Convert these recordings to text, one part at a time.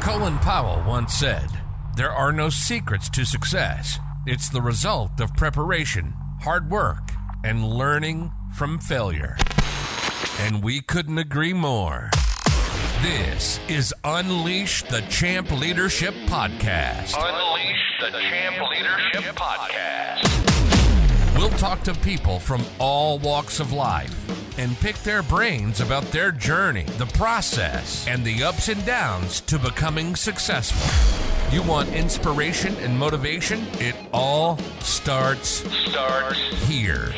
Colin Powell once said, "There are no secrets to success. It's the result of preparation, hard work, and learning from failure." And we couldn't agree more. This is Unleash the Champ Leadership Podcast. Unleash the Champ Leadership Podcast. We'll talk to people from all walks of life and pick their brains about their journey, the process, and the ups and downs to becoming successful. You want inspiration and motivation? It all starts here.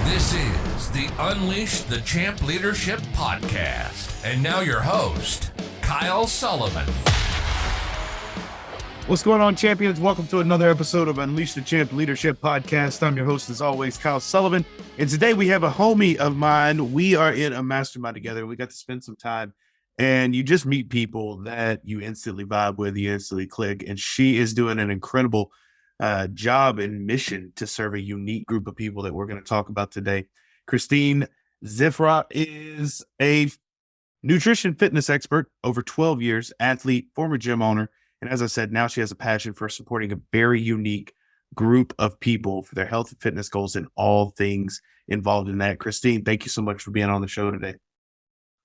This is the Unleash the Champ Leadership Podcast. And now your host, Kyle Sullivan. What's going on, champions? Welcome to another episode of Unleash the Champ Leadership Podcast. I'm your host, as always, Kyle Sullivan. And today we have a homie of mine. We are in a mastermind together. We got to spend some time. And you just meet people that you instantly vibe with, you instantly click. And she is doing an incredible job and mission to serve a unique group of people that we're going to talk about today. Kristine Ziffra is a nutrition fitness expert, over 12 years, athlete, former gym owner. And as I said, now she has a passion for supporting a very unique group of people for their health and fitness goals and all things involved in that. Kristine, thank you so much for being on the show today.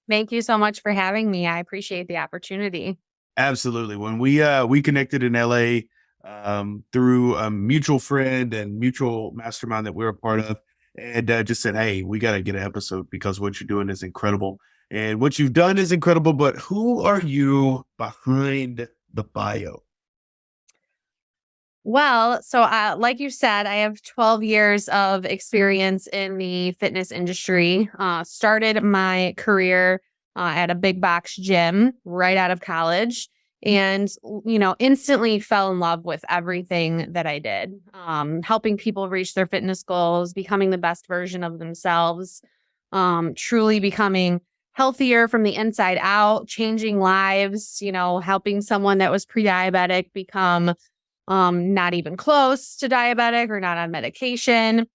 Thank you so much for having me. I appreciate the opportunity. Absolutely. When we connected in LA through a mutual friend and mutual mastermind that we're a part of, and just said, hey, we got to get an episode because what you're doing is incredible. And what you've done is incredible, but who are you behind the bio? Well, so like you said, I have 12 years of experience in the fitness industry. Started my career at a big box gym right out of college and, instantly fell in love with everything that I did. Helping people reach their fitness goals, becoming the best version of themselves, truly becoming healthier from the inside out, changing lives, helping someone that was pre-diabetic become not even close to diabetic or not on medication.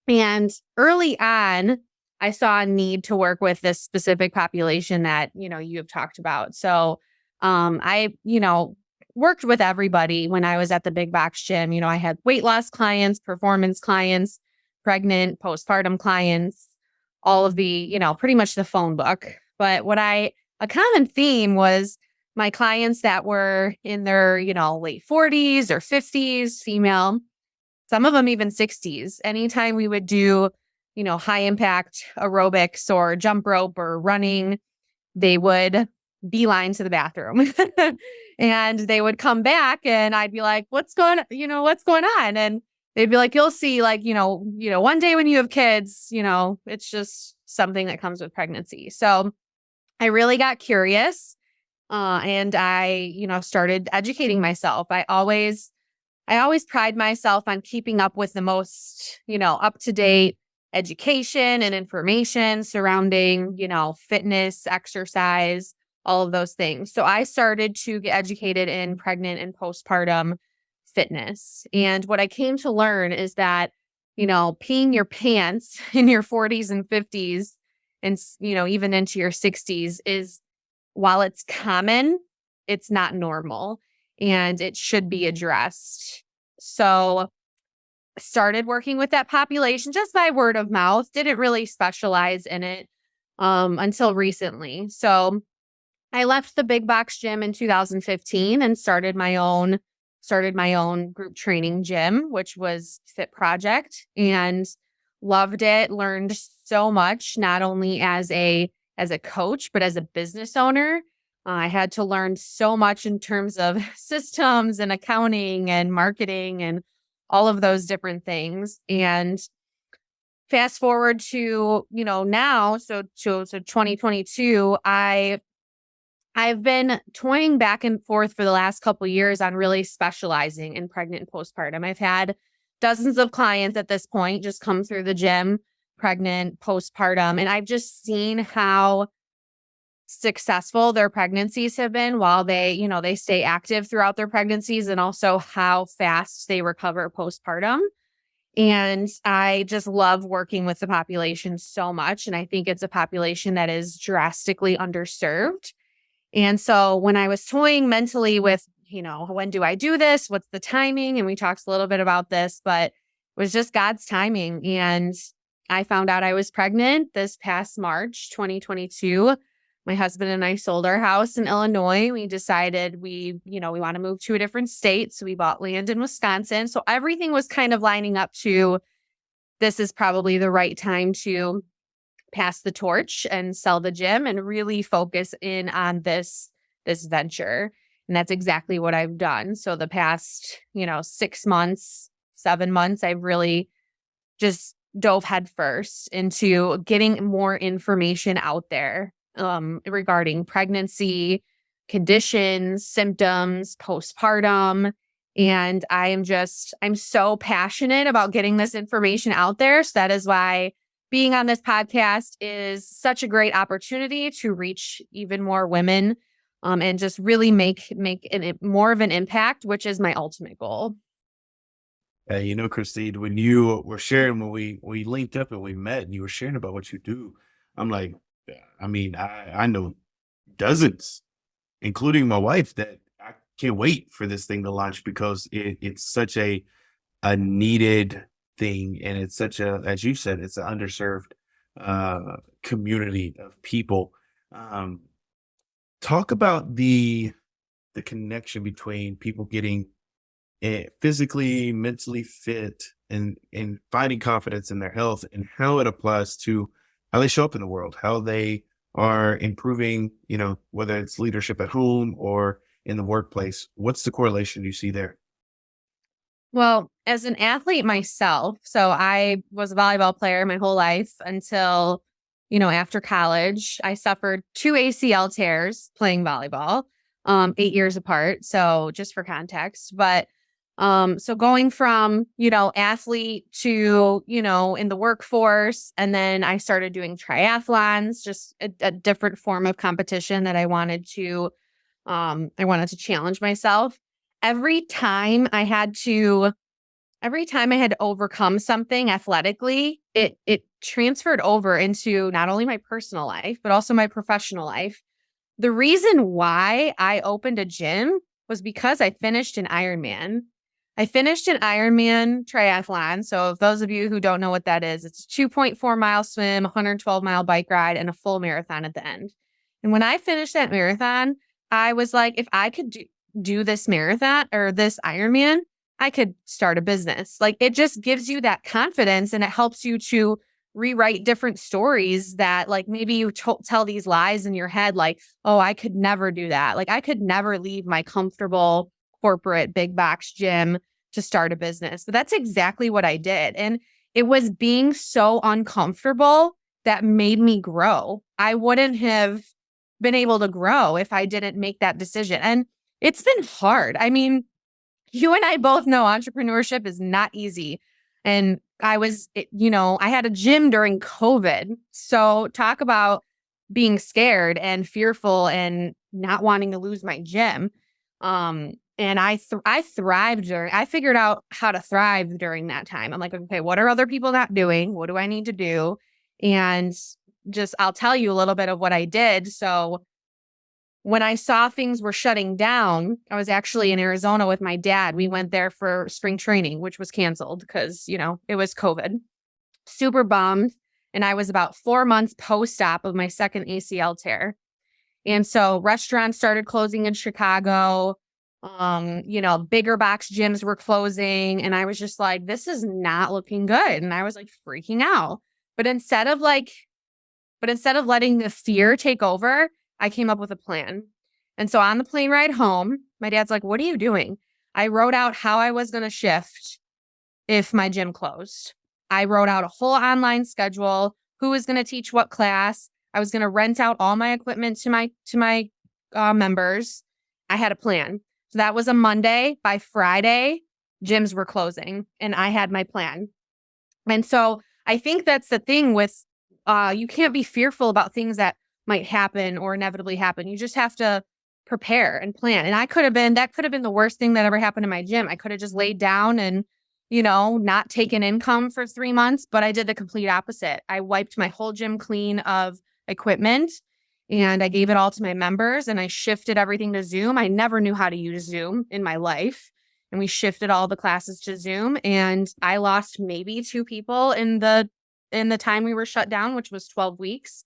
And early on, I saw a need to work with this specific population that, you have talked about. So I worked with everybody when I was at the big box gym. I had weight loss clients, performance clients, pregnant, postpartum clients, all of the, pretty much the phone book. But a common theme was my clients that were in their, late 40s or 50s, female, some of them even 60s. Anytime we would do, high impact aerobics or jump rope or running, they would beeline to the bathroom and they would come back and I'd be like, what's going on? And they'd be like, you'll see, one day when you have kids, it's just something that comes with pregnancy. So I really got curious and I, started educating myself. I always pride myself on keeping up with the most, up-to-date education and information surrounding, fitness, exercise, all of those things. So I started to get educated in pregnant and postpartum fitness. And what I came to learn is that, peeing your pants in your 40s and 50s and, even into your 60s is, while it's common, it's not normal and it should be addressed. So started working with that population just by word of mouth, didn't really specialize in it until recently. So I left the big box gym in 2015 and started my own group training gym, which was Fit Project, and loved it. Learned so much, not only as a coach, but as a business owner. I had to learn so much in terms of systems and accounting and marketing and all of those different things. And fast forward to, now, so 2022, I've been toying back and forth for the last couple of years on really specializing in pregnant and postpartum. I've had dozens of clients at this point just come through the gym, pregnant, postpartum, and I've just seen how successful their pregnancies have been while they stay active throughout their pregnancies, and also how fast they recover postpartum. And I just love working with the population so much. And I think it's a population that is drastically underserved. And so when I was toying mentally with, when do I do this? What's the timing? And we talked a little bit about this, but it was just God's timing. And I found out I was pregnant this past March 2022. My husband and I sold our house in Illinois. We decided we want to move to a different state. So we bought land in Wisconsin. So everything was kind of lining up to, this is probably the right time to pass the torch and sell the gym and really focus in on this venture. And that's exactly what I've done. So the past, 6 months, 7 months, I've really just dove headfirst into getting more information out there regarding pregnancy, conditions, symptoms, postpartum. And I'm so passionate about getting this information out there. So that is why being on this podcast is such a great opportunity to reach even more women and just really make more of an impact, which is my ultimate goal. Kristine, when you were sharing, when we linked up and we met and you were sharing about what you do, I'm like, I know dozens, including my wife, that I can't wait for this thing to launch because it's such a needed thing. And it's such as you said, it's an underserved community of people. Talk about the connection between people getting physically, mentally fit and finding confidence in their health and how it applies to how they show up in the world, how they are improving, whether it's leadership at home or in the workplace. What's the correlation you see there? Well, as an athlete myself, so I was a volleyball player my whole life until, after college. I suffered 2 ACL tears playing volleyball, 8 years apart. So just for context, but so going from, athlete to, in the workforce, and then I started doing triathlons, just a different form of competition that I wanted to challenge myself. Every time I had to overcome something athletically, it transferred over into not only my personal life, but also my professional life. The reason why I opened a gym was because I finished an Ironman. I finished an Ironman triathlon. So if those of you who don't know what that is, it's a 2.4 mile swim, 112-mile bike ride, and a full marathon at the end. And when I finished that marathon, I was like, if I could do this marathon or this Ironman, I could start a business. Like, it just gives you that confidence and it helps you to rewrite different stories that, like, maybe you tell these lies in your head, like, oh, I could never do that. Like, I could never leave my comfortable corporate big box gym to start a business. But that's exactly what I did. And it was being so uncomfortable that made me grow. I wouldn't have been able to grow if I didn't make that decision. And it's been hard. I mean, you and I both know entrepreneurship is not easy. And I had a gym during COVID. So talk about being scared and fearful and not wanting to lose my gym. And I thrived I figured out how to thrive during that time. I'm like, okay, what are other people not doing? What do I need to do? And I'll tell you a little bit of what I did. So when I saw things were shutting down, I was actually in Arizona with my dad. We went there for spring training, which was canceled because, it was COVID. Super bummed. And I was about 4 months post-op of my second ACL tear. And so restaurants started closing in Chicago. Bigger box gyms were closing. And I was just like, this is not looking good. And I was like freaking out. But instead of letting the fear take over, I came up with a plan. And so on the plane ride home, my dad's like, what are you doing? I wrote out how I was going to shift if my gym closed. I wrote out a whole online schedule, who was going to teach what class. I was going to rent out all my equipment to my members. I had a plan. So that was a Monday. By Friday, gyms were closing and I had my plan. And so I think that's the thing with, you can't be fearful about things that might happen or inevitably happen. You just have to prepare and plan. And that could have been the worst thing that ever happened to my gym. I could have just laid down and, not taken income for 3 months, but I did the complete opposite. I wiped my whole gym clean of equipment and I gave it all to my members and I shifted everything to Zoom. I never knew how to use Zoom in my life. And we shifted all the classes to Zoom, and I lost maybe 2 people in the time we were shut down, which was 12 weeks.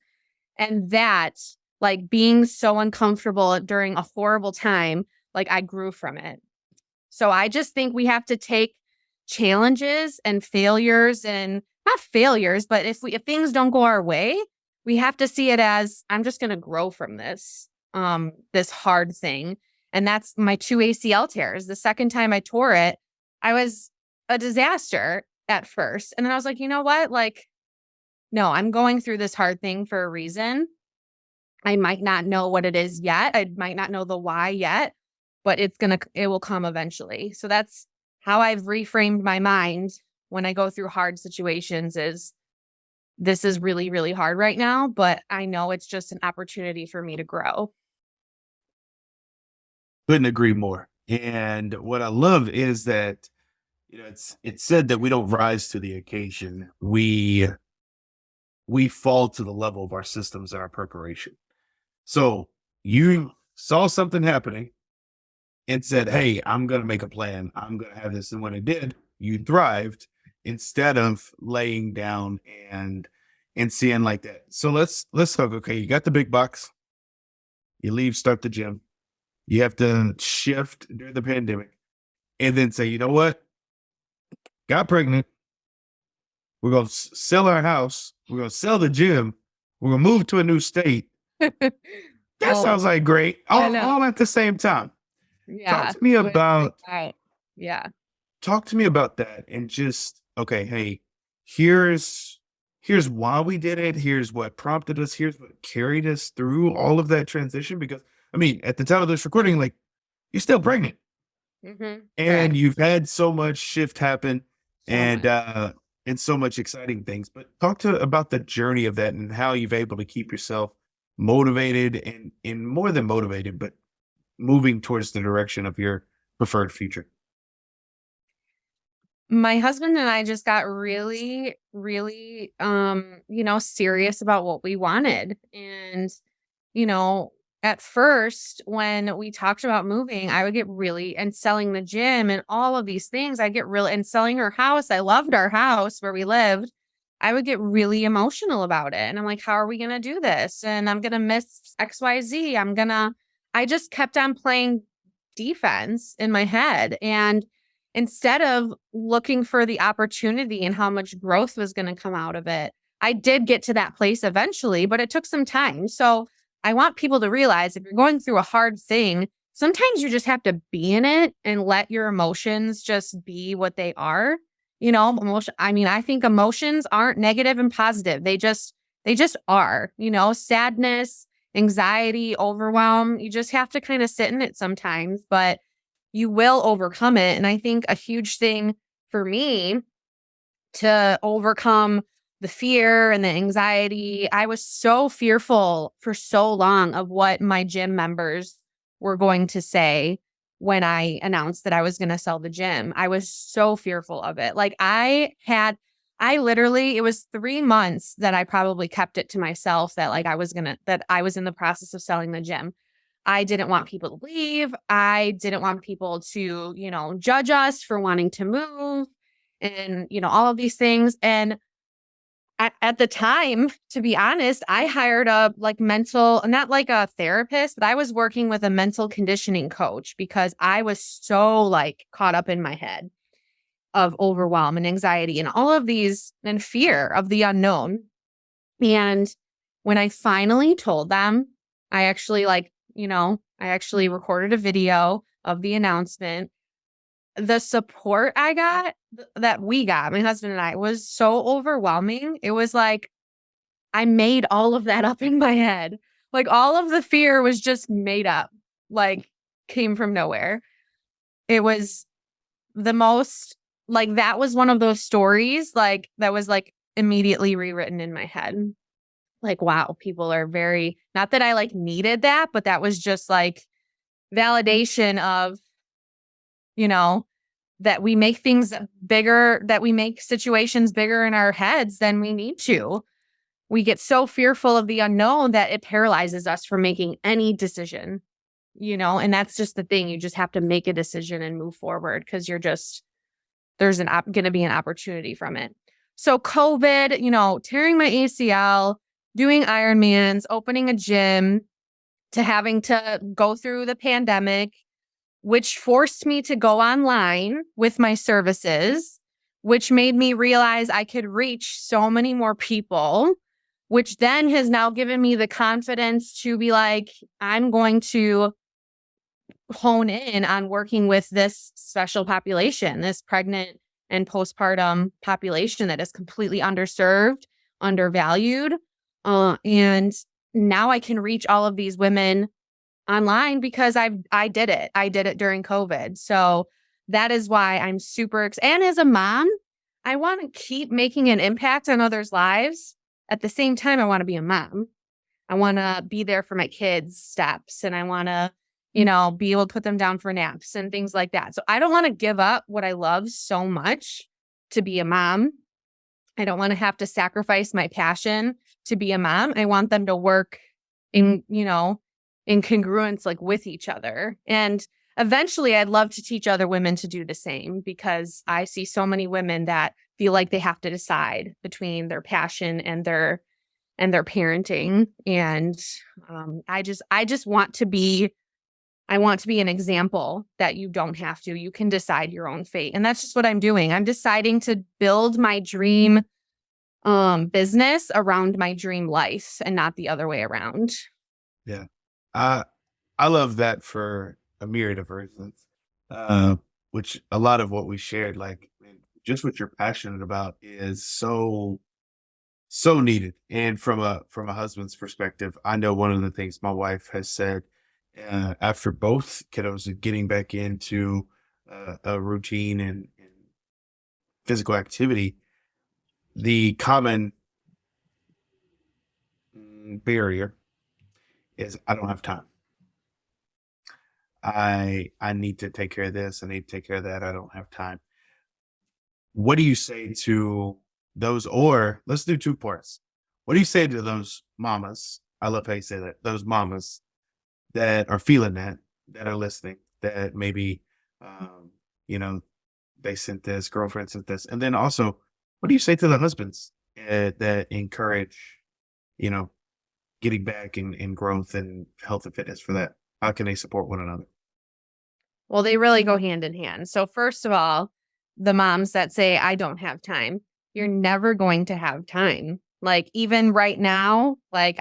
And that, like, being so uncomfortable during a horrible time, like, I grew from it. So I just think we have to take challenges and failures, and not failures, but if things don't go our way, we have to see it as, I'm just going to grow from this hard thing. And that's my 2 ACL tears. The second time I tore it, I was a disaster at first. And then I was like, you know what? Like, no, I'm going through this hard thing for a reason. I might not know what it is yet. I might not know the why yet, but it will come eventually. So that's how I've reframed my mind when I go through hard situations. Is this is really, really hard right now, but I know it's just an opportunity for me to grow. Couldn't agree more. And what I love is that, it's said that we don't rise to the occasion. We fall to the level of our systems and our preparation. So you saw something happening and said, hey, I'm going to make a plan. I'm going to have this. And when it did, you thrived instead of laying down and seeing like that. So let's talk. Okay, you got the big box. You leave, start the gym. You have to shift during the pandemic and then say, you know what? Got pregnant. We're going to sell our house. We're going to sell the gym. We're going to move to a new state. That sounds like great. All at the same time. Yeah. Talk to me about Talk to me about that, and just, okay, hey, here's why we did it. Here's what prompted us. Here's what carried us through all of that transition. Because I mean, at the time of this recording, like, you're still pregnant, and you've had so much shift happen, and so much exciting things. But talk about the journey of that and how you've able to keep yourself motivated and more than motivated, but moving towards the direction of your preferred future. My husband and I just got really, really, serious about what we wanted. And, at first, when we talked about moving, I would get really, and selling the gym and all of these things, and selling our house. I loved our house where we lived. I would get really emotional about it. And I'm like, how are we going to do this? And I'm going to miss XYZ. I just kept on playing defense in my head. And instead of looking for the opportunity and how much growth was going to come out of it, I did get to that place eventually, but it took some time. So I want people to realize, if you're going through a hard thing, sometimes you just have to be in it and let your emotions just be what they are. I think emotions aren't negative and positive. They just are, sadness, anxiety, overwhelm. You just have to kind of sit in it sometimes, but you will overcome it. And I think a huge thing for me to overcome the fear and the anxiety, I was so fearful for so long of what my gym members were going to say when I announced that I was going to sell the gym. I was so fearful of it. Like, it was 3 months that I probably kept it to myself that I was in the process of selling the gym. I didn't want people to leave. I didn't want people to, judge us for wanting to move and, all of these things. And at the time, to be honest, I hired a not like a therapist, but I was working with a mental conditioning coach because I was so caught up in my head of overwhelm and anxiety and all of these and fear of the unknown. And when I finally told them, I actually recorded a video of the announcement. The support I got, that we got, my husband and I, was so overwhelming. It was like I made all of that up in my head. All of the fear was just made up, came from nowhere. It was the most, that was one of those stories, that was immediately rewritten in my head. Wow, people are very, not that I needed that, but that was just validation of, that we make things bigger, that we make situations bigger in our heads than we need to. we get so fearful of the unknown that it paralyzes us from making any decision, and that's just the thing. You just have to make a decision and move forward because there's going to be an opportunity from it. So COVID, tearing my ACL, doing Ironmans, opening a gym, to having to go through the pandemic, which forced me to go online with my services, which made me realize I could reach so many more people, which then has now given me the confidence to be like, I'm going to hone in on working with this special population, this pregnant and postpartum population that is completely underserved, undervalued. And now I can reach all of these women online because I did it. I did it during COVID. So that is why I'm super excited. And as a mom, I want to keep making an impact on others' lives. At the same time, I want to be a mom. I want to be there for my kids' steps, and I want to, be able to put them down for naps and things like that. So I don't want to give up what I love so much to be a mom. I don't want to have to sacrifice my passion to be a mom. I want them to work in congruence, like with each other. And eventually I'd love to teach other women to do the same, because I see so many women that feel like they have to decide between their passion and their parenting. And I just want to be an example that you don't have to. You can decide your own fate. And that's just what I'm doing. I'm deciding to build my dream business around my dream life and not the other way around. Yeah. I love that for a myriad of reasons, which a lot of what we shared, like just what you're passionate about is so needed. And from a husband's perspective, I know one of the things my wife has said after both kiddos getting back into a routine and physical activity, the common barrier is I don't have time. I need to take care of this. I need to take care of that. I don't have time. What do you say to those, or let's do two parts. What do you say to those mamas? I love how you say that. Those mamas that are feeling that are listening, that maybe, they sent this, girlfriend sent this. And then also, what do you say to the husbands that encourage, getting back in growth and health and fitness for that? How can they support one another? Well, they really go hand in hand. So first of all, the moms that say, I don't have time, you're never going to have time. Like even right now, like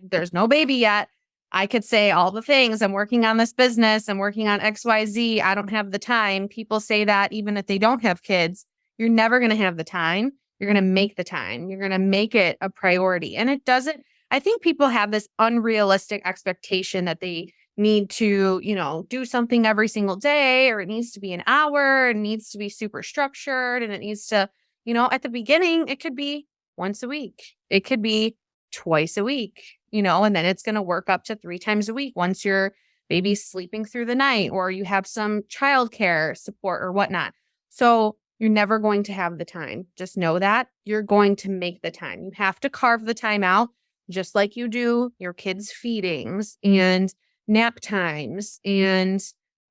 there's no baby yet. I could say all the things. I'm working on this business. I'm working on XYZ. I don't have the time. People say that even if they don't have kids, you're never going to have the time. You're going to make the time. You're going to make it a priority. And it doesn't, I think people have this unrealistic expectation that they need to, do something every single day, or it needs to be an hour, it needs to be super structured, and it needs to, at the beginning, it could be once a week. It could be twice a week, and then it's going to work up to 3 times a week once your baby's sleeping through the night or you have some childcare support or whatnot. So you're never going to have the time. Just know that you're going to make the time. You have to carve the time out, just like you do your kids' feedings and nap times and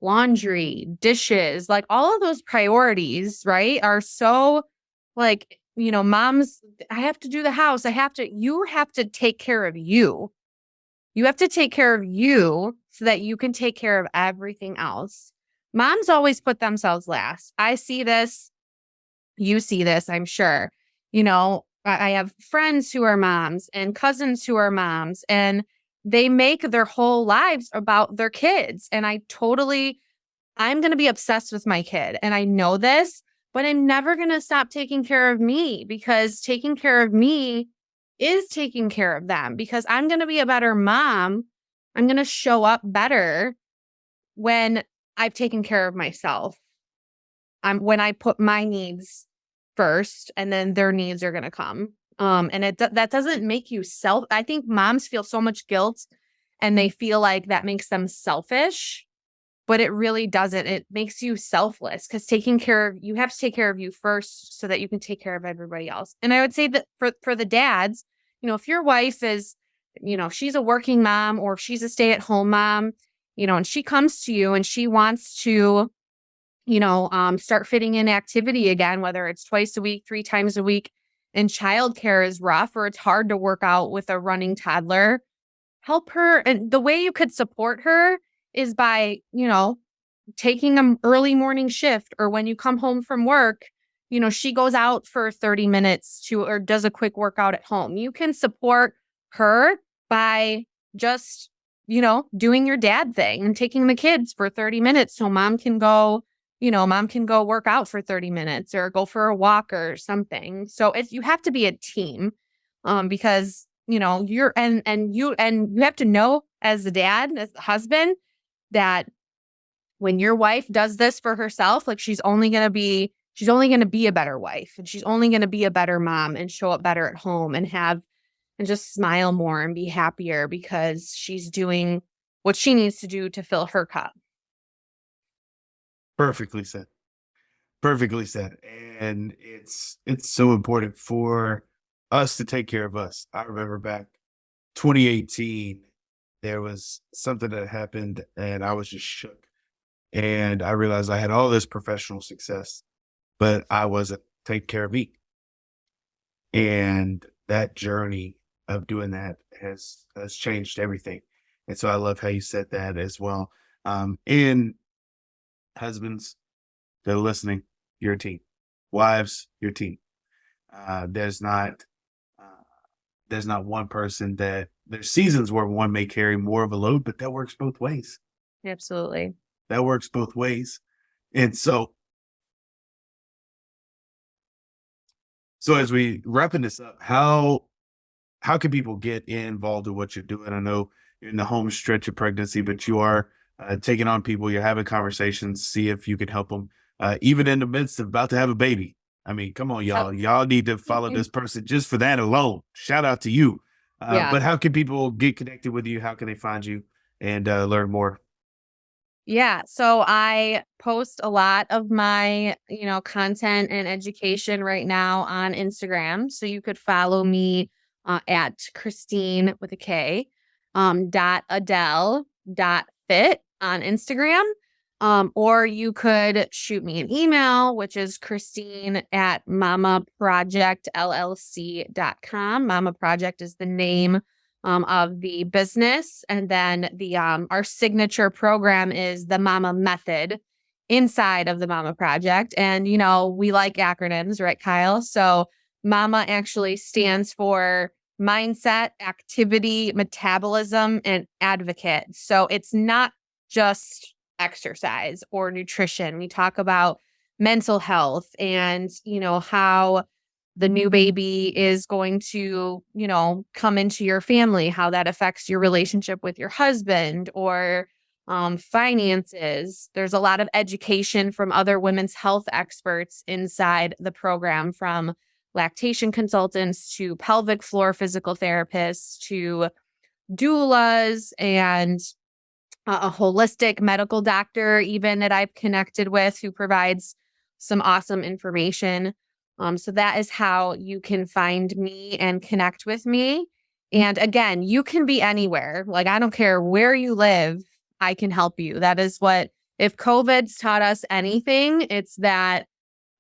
laundry, dishes, like all of those priorities, right, are so like, moms, I have to do the house. You have to take care of you. You have to take care of you so that you can take care of everything else. Moms always put themselves last. I see this. You see this, I'm sure. I have friends who are moms and cousins who are moms, and they make their whole lives about their kids. And I'm going to be obsessed with my kid. And I know this, but I'm never going to stop taking care of me, because taking care of me is taking care of them, because I'm going to be a better mom. I'm going to show up better when I've taken care of myself. When I put my needs first, and then their needs are going to come. And that doesn't make you I think moms feel so much guilt, and they feel like that makes them selfish, but it really doesn't. It makes you selfless, because you have to take care of you first so that you can take care of everybody else. And I would say that for the dads, if your wife is, she's a working mom or if she's a stay-at-home mom, and she comes to you and she wants to, start fitting in activity again, whether it's twice a week, 3 times a week, and childcare is rough or it's hard to work out with a running toddler, help her. And the way you could support her is by, taking an early morning shift, or when you come home from work, she goes out for 30 minutes or does a quick workout at home. You can support her by just, doing your dad thing and taking the kids for 30 minutes so mom can go work out for 30 minutes or go for a walk or something. So you have to be a team, because, you're, and you have to know as the dad, as the husband, that when your wife does this for herself, like she's only going to be a better wife, and she's only going to be a better mom and show up better at home and just smile more and be happier because she's doing what she needs to do to fill her cup. Perfectly said. Perfectly said. And it's so important for us to take care of us. I remember back 2018, there was something that happened and I was just shook. And I realized I had all this professional success, but I wasn't taking care of me. And that journey of doing that has changed everything. And so I love how you said that as well. And husbands that are listening, you're a team. Wives, your team. There's not one person there's seasons where one may carry more of a load, but that works both ways. Absolutely. That works both ways. And so as we wrapping this up, how can people get involved in what you're doing? I know you're in the home stretch of pregnancy, but you are taking on people, you're having conversations, see if you can help them, even in the midst of about to have a baby. I mean, come on, y'all. Y'all need to follow this person just for that alone. Shout out to you. Yeah. But how can people get connected with you? How can they find you and learn more? Yeah. So I post a lot of my, content and education right now on Instagram. So you could follow me at Kristine with a K, .adele.fit on Instagram. Or you could shoot me an email, which is Kristine at mamaprojectllc.com. Mama Project is the name of the business. And then our signature program is the Mama Method inside of the Mama Project. And, we like acronyms, right, Kyle? So Mama actually stands for mindset, activity, metabolism, and advocate. So it's not just exercise or nutrition. We talk about mental health and, how the new baby is going to, come into your family, how that affects your relationship with your husband or finances. There's a lot of education from other women's health experts inside the program, from lactation consultants to pelvic floor physical therapists to doulas and a holistic medical doctor even that I've connected with, who provides some awesome information. So that is how you can find me and connect with me. And again, you can be anywhere. Like, I don't care where you live, I can help you. That is if COVID's taught us anything, it's that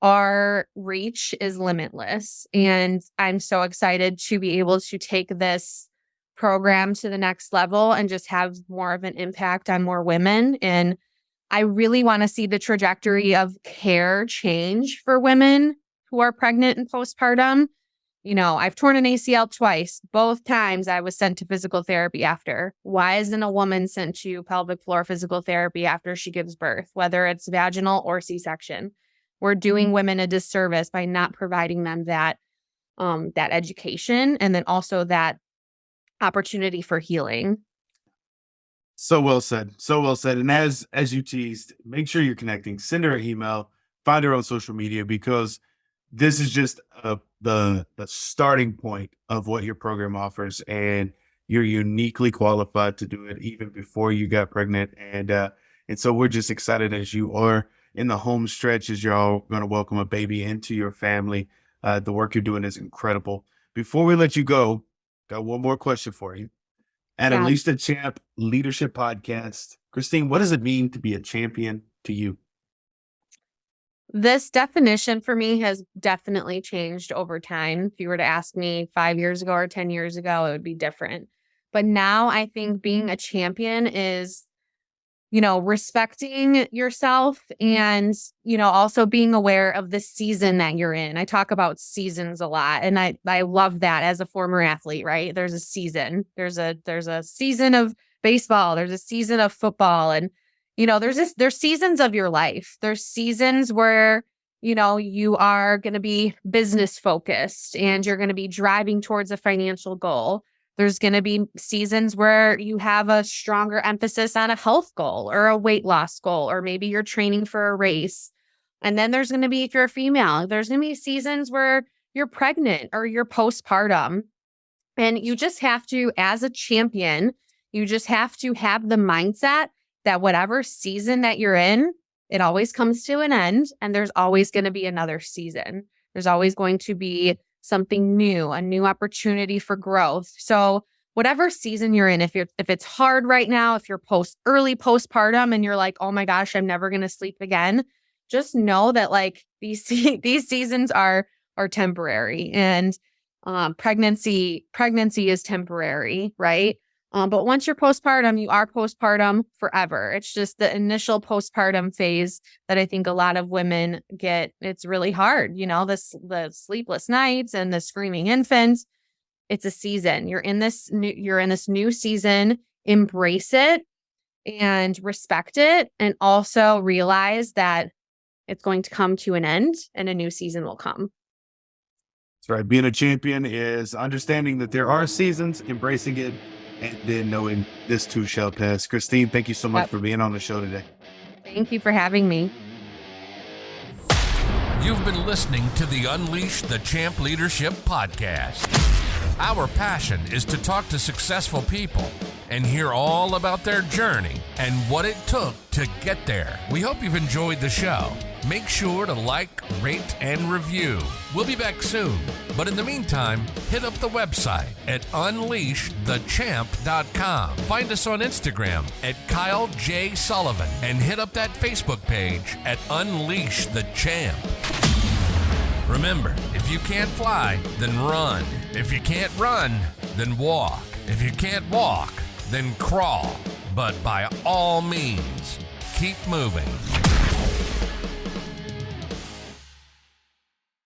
our reach is limitless. And I'm so excited to be able to take this program to the next level and just have more of an impact on more women. And I really want to see the trajectory of care change for women who are pregnant and postpartum. I've torn an ACL twice. Both times I was sent to physical therapy after. Why isn't a woman sent to pelvic floor physical therapy after she gives birth, whether it's vaginal or C-section? We're doing women a disservice by not providing them that education and then also that opportunity for healing. So well said. So well said. And as you teased, make sure you're connecting. Send her an email. Find her on social media, because this is just the starting point of what your program offers, and you're uniquely qualified to do it even before you got pregnant. And so we're just excited as you are in the home stretch, as you're all going to welcome a baby into your family. The work you're doing is incredible. Before we let you go, got one more question for you. At Yeah. Unleash the Champ Leadership Podcast, Kristine, what does it mean to be a champion to you? This definition for me has definitely changed over time. If you were to ask me 5 years ago or 10 years ago, it would be different. But now I think being a champion is, respecting yourself and, also being aware of the season that you're in. I talk about seasons a lot, and I love that as a former athlete, right? There's a season. There's a season of baseball, there's a season of football, and there's seasons of your life. There's seasons where, you are going to be business focused and you're going to be driving towards a financial goal. There's going to be seasons where you have a stronger emphasis on a health goal or a weight loss goal, or maybe you're training for a race. And then there's going to be, if you're a female, there's going to be seasons where you're pregnant or you're postpartum. And you just have to, as a champion, you just have to have the mindset that whatever season that you're in, it always comes to an end, and there's always going to be another season. There's always going to be something new, a new opportunity for growth. So whatever season you're in, if it's hard right now, if you're early postpartum and you're like, oh my gosh, I'm never going to sleep again, just know that like these seasons are temporary, and pregnancy is temporary, right? But once you're postpartum, you are postpartum forever. It's just the initial postpartum phase that I think a lot of women get. It's really hard, the sleepless nights and the screaming infants. It's a season. You're in this new season. Embrace it and respect it, and also realize that it's going to come to an end and a new season will come. That's right. Being a champion is understanding that there are seasons, embracing it, and then knowing this too shall pass. Kristine, thank you so much for being on the show today. Thank you for having me. You've been listening to the Unleash the Champ Leadership Podcast. Our passion is to talk to successful people and hear all about their journey and what it took to get there. We hope you've enjoyed the show. Make sure to like, rate, and review. We'll be back soon. But in the meantime, hit up the website at unleashthechamp.com. Find us on Instagram at Kyle J. Sullivan, and hit up that Facebook page at Unleash the Champ. Remember, if you can't fly, then run. If you can't run, then walk. If you can't walk, then crawl. But by all means, keep moving.